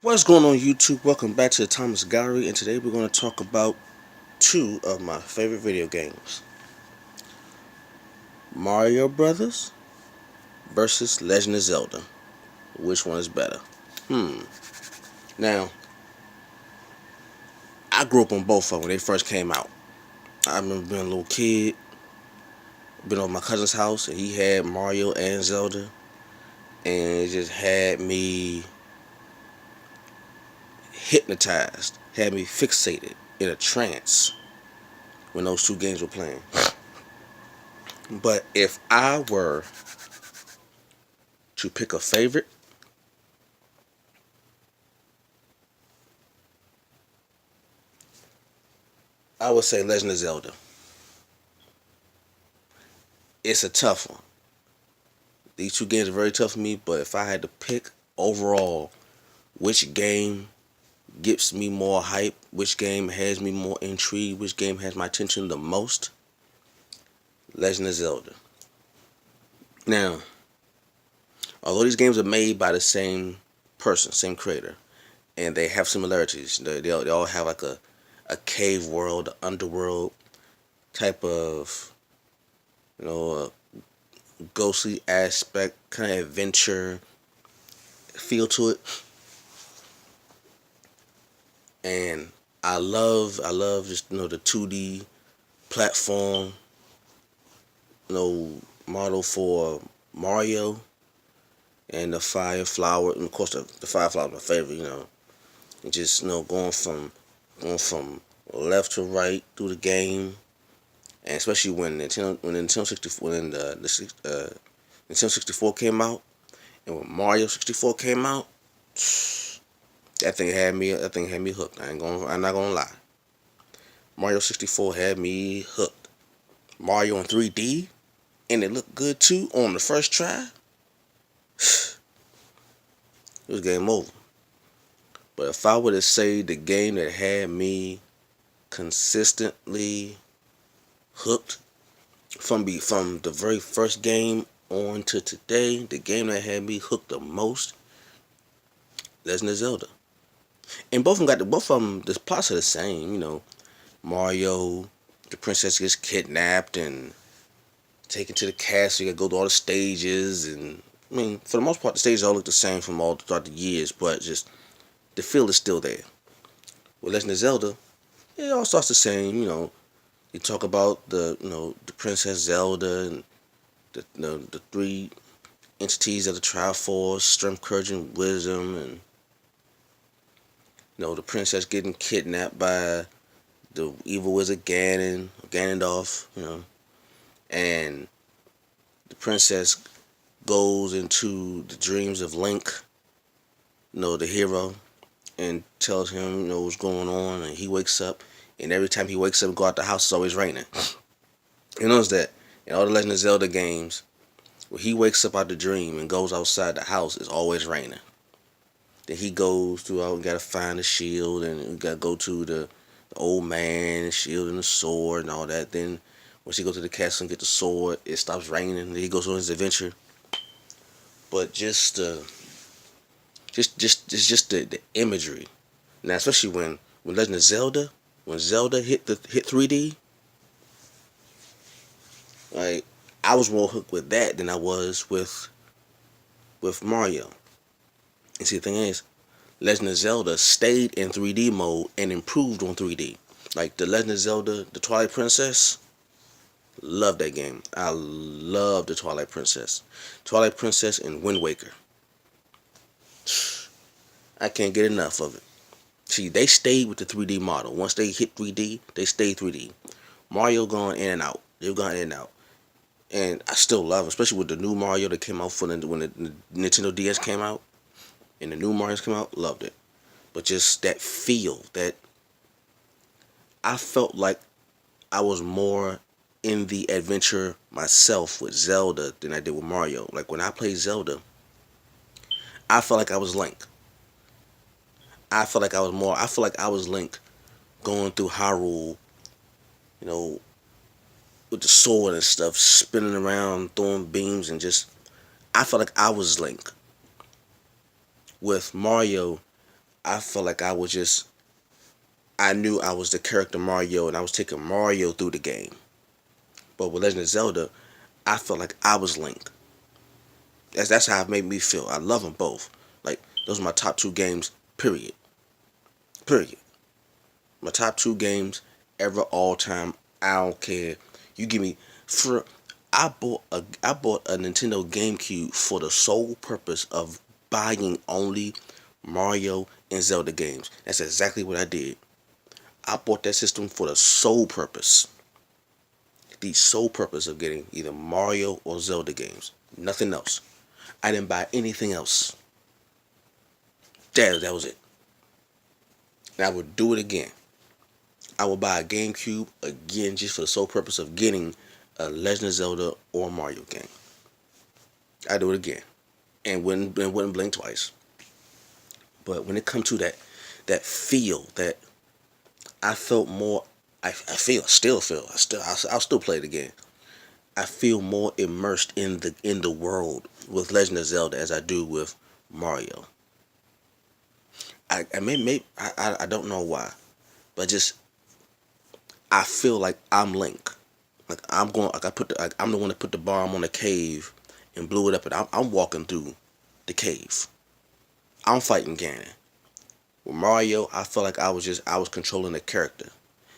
What's going on YouTube? Welcome back to the Thomas Gallery, and today we're going to talk about two of my favorite video games. Mario Brothers versus Legend of Zelda. Which one is better? Now, I grew up on both of them when they first came out. I remember being a little kid, been over my cousin's house, and he had Mario and Zelda, and it just had me hypnotized, had me fixated in a trance when those two games were playing. But if I were to pick a favorite, I would say Legend of Zelda. It's a tough one. These two games are very tough for me, but if I had to pick overall which game gives me more hype, which game has me more intrigued, which game has my attention the most, Legend of Zelda. Now, although these games are made by the same person, same creator, and they have similarities, they all have like a cave world, underworld type of, ghostly aspect, kind of adventure feel to it. And I love just the 2D platform, model for Mario and the Fire Flower, and of course the Fire Flower is my favorite. And just going from left to right through the game, and especially when Nintendo 64 when Nintendo 64 came out, and when Mario 64 came out, that thing had me hooked. I'm not gonna lie. Mario 64 had me hooked. Mario in 3D, and it looked good too on the first try. It was game over. But if I were to say the game that had me consistently hooked from the very first game on to today, the game that had me hooked the most, Legend of Zelda. And both of them the plots are the same. Mario, the princess gets kidnapped and taken to the castle. You gotta go through all the stages, and I mean, for the most part, the stages all look the same from all throughout the years, but just the feel is still there. With Legend of Zelda, it all starts the same. You talk about the Princess Zelda and the three entities of the Triforce: Strength, Courage, and Wisdom, and the princess getting kidnapped by the evil wizard Ganondorf, and the princess goes into the dreams of Link, the hero, and tells him, what's going on, and he wakes up, and every time he wakes up and go out the house, it's always raining. You notice that in all the Legend of Zelda games, when he wakes up out the dream and goes outside the house, it's always raining. Then he goes throughout and gotta find the shield, and you gotta go to the old man, the shield and the sword and all that. Then once he goes to the castle and get the sword, it stops raining, and then he goes on his adventure. But just the imagery. Now, especially when Legend of Zelda, when Zelda hit 3D, like, I was more hooked with that than I was with Mario. And see, the thing is, Legend of Zelda stayed in 3D mode and improved on 3D. Like the Legend of Zelda, the Twilight Princess, love that game. I love the Twilight Princess and Wind Waker. I can't get enough of it. See, they stayed with the 3D model. Once they hit 3D, they stayed 3D. Mario gone in and out. They've gone in and out. And I still love it, especially with the new Mario that came out when the Nintendo DS came out. And the new Mario's came out, loved it. But just that feel, that I felt like I was more in the adventure myself with Zelda than I did with Mario. Like when I played Zelda, I felt like I was Link. I felt like I was Link going through Hyrule, you know, with the sword and stuff, spinning around, throwing beams, and I felt like I was Link. With Mario, I felt like I knew I was the character Mario and I was taking Mario through the game. But with Legend of Zelda, I felt like I was Link. That's how it made me feel. I love them both. Like those are my top two games. Period. Period. My top two games ever, all time. I don't care. You give me for. I bought a Nintendo GameCube for the sole purpose of buying only Mario and Zelda games. That's exactly what I did. I bought that system for the sole purpose of getting either Mario or Zelda games. Nothing else. I didn't buy anything else. That was it. And I would do it again. I would buy a GameCube again just for the sole purpose of getting a Legend of Zelda or Mario game. I do it again, and wouldn't blink twice. But when it comes to that feel that I felt more, still feel, I'll still play it again. I feel more immersed in the world with Legend of Zelda as I do with Mario. I don't know why, but just I feel like I'm Link. Like I'm going. Like I'm the one that put the bomb on the cave and blew it up, and I'm walking through the cave. I'm fighting Ganon. With Mario, I felt like I was controlling the character.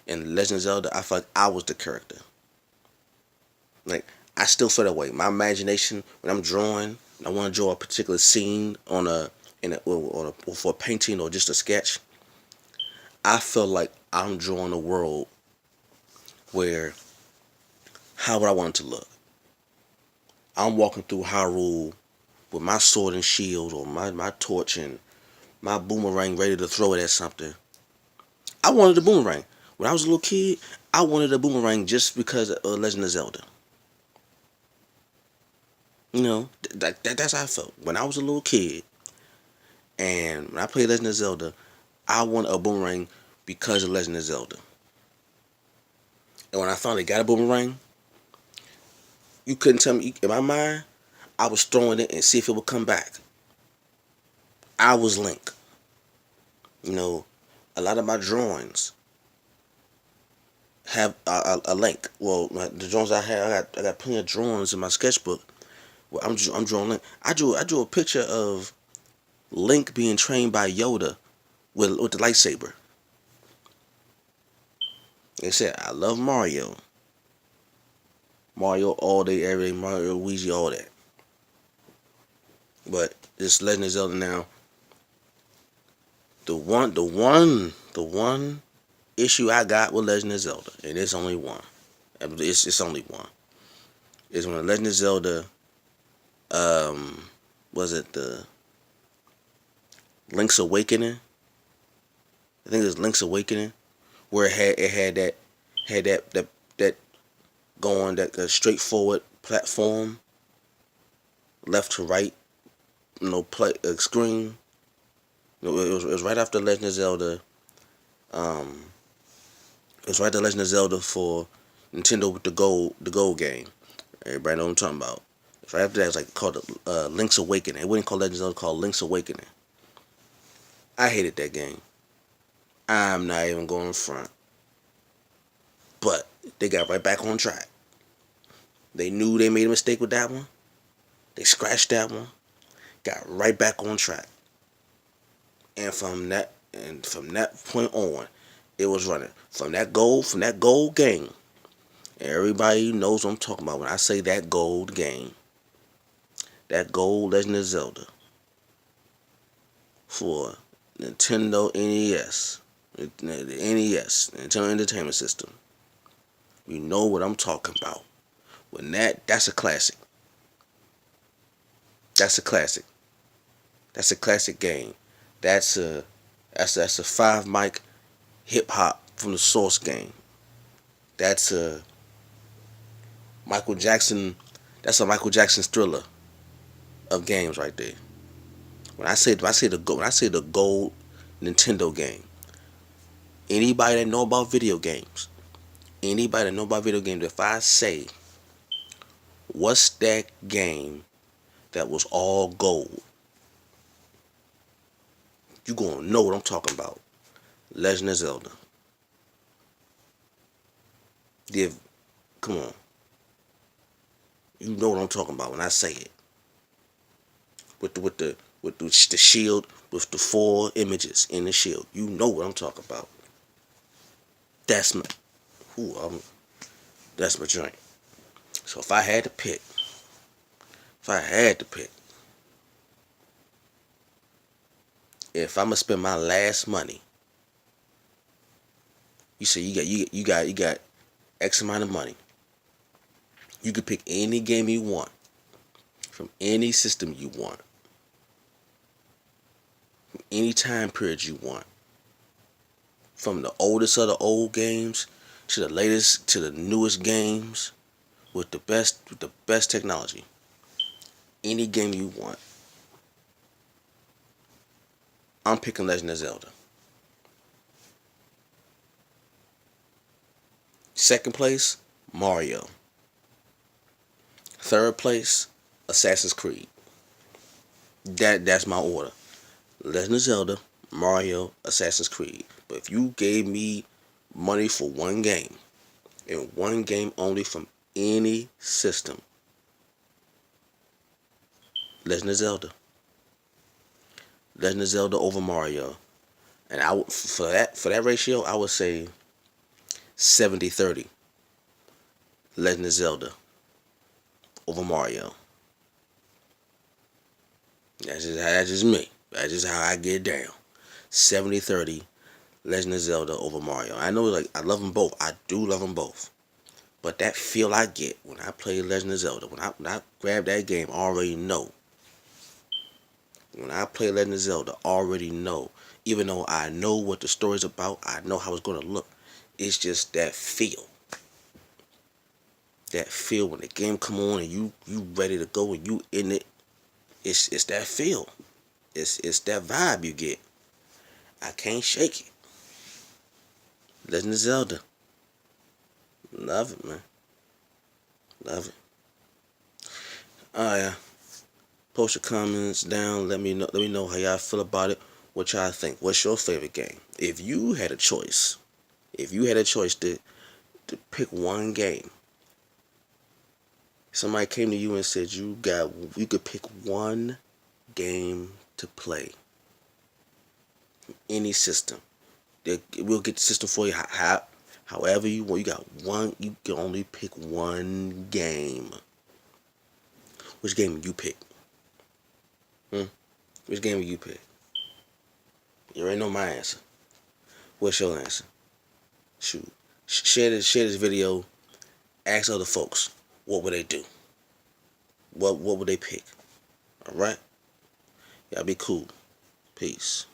In Legend of Zelda, I felt like I was the character. Like I still feel that way. My imagination when I'm drawing, I want to draw a particular scene for a painting or just a sketch. I feel like I'm drawing a world where how would I want it to look? I'm walking through Hyrule with my sword and shield or my torch and my boomerang ready to throw it at something. I wanted a boomerang. When I was a little kid, I wanted a boomerang just because of Legend of Zelda. You know, that's how I felt. When I was a little kid and when I played Legend of Zelda, I wanted a boomerang because of Legend of Zelda. And when I finally got a boomerang, you couldn't tell me, in my mind, I was throwing it and see if it would come back. I was Link. You know, a lot of my drawings have a link. Well, the drawings I got plenty of drawings in my sketchbook. Where I'm drawing Link. I drew a picture of Link being trained by Yoda with the lightsaber. They said I love Mario. Mario all day, every day. Mario, Luigi, all that. But this Legend of Zelda now. The one issue I got with Legend of Zelda, and it's only one. It's only one. Is when Legend of Zelda, was it the Link's Awakening? I think it was Link's Awakening, where it had that going that straightforward platform, left to right, play screen. It was right after Legend of Zelda. Um, it was right after Legend of Zelda for Nintendo with the gold game. Everybody know what I'm talking about. It's right after that. It was like called Link's Awakening. It wasn't called Legend of Zelda. Called Link's Awakening. I hated that game. I'm not even going front. But they got right back on track. They knew they made a mistake with that one. They scratched that one. Got right back on track. And from that point on, it was running. From that gold game. Everybody knows what I'm talking about when I say that gold game. That gold Legend of Zelda for Nintendo NES. The NES, Nintendo Entertainment System. You know what I'm talking about. That's a classic. That's a classic. That's a classic game. That's a 5 mic hip hop from the Source game. That's a Michael Jackson. That's a Michael Jackson Thriller of games right there. When I say the gold Nintendo game, anybody that know about video games, if I say what's that game that was all gold, You gonna know what I'm talking about. Legend of Zelda. Give, come on. You know what I'm talking about when I say it. With the shield, with the 4 images in the shield. You know what I'm talking about. That's my, ooh, that's my joint. So if I had to pick, if I'm gonna spend my last money, you say you got X amount of money. You could pick any game you want from any system you want, from any time period you want, from the oldest of the old games to the latest to the newest games with the best technology. Any game you want. I'm picking Legend of Zelda. Second place, Mario. Third place, Assassin's Creed. That's my order. Legend of Zelda, Mario, Assassin's Creed. But if you gave me money for one game, and one game only from any system, Legend of Zelda. Legend of Zelda over Mario. And I would, for that ratio, I would say 70-30. Legend of Zelda over Mario. That's just me. That's just how I get down. 70-30. Legend of Zelda over Mario. I know, like, I love them both. I do love them both. But that feel I get when I play Legend of Zelda, when I grab that game, I already know. When I play Legend of Zelda, I already know. Even though I know what the story's about, I know how it's gonna look. It's just that feel. That feel when the game come on and you ready to go and you in it. It's that feel. It's that vibe you get. I can't shake it. Legend of Zelda. Love it, man. Love it. Yeah. Post your comments down. Let me know how y'all feel about it. What y'all think? What's your favorite game? If you had a choice, to pick one game, somebody came to you and said you could pick one game to play, any system. We'll get the system for you. However you want. You got one. You can only pick one game. Which game would you pick? Which game would you pick? You already know my answer. What's your answer? Shoot. Share this video. Ask other folks. What would they do? What would they pick? Alright? Y'all be cool. Peace.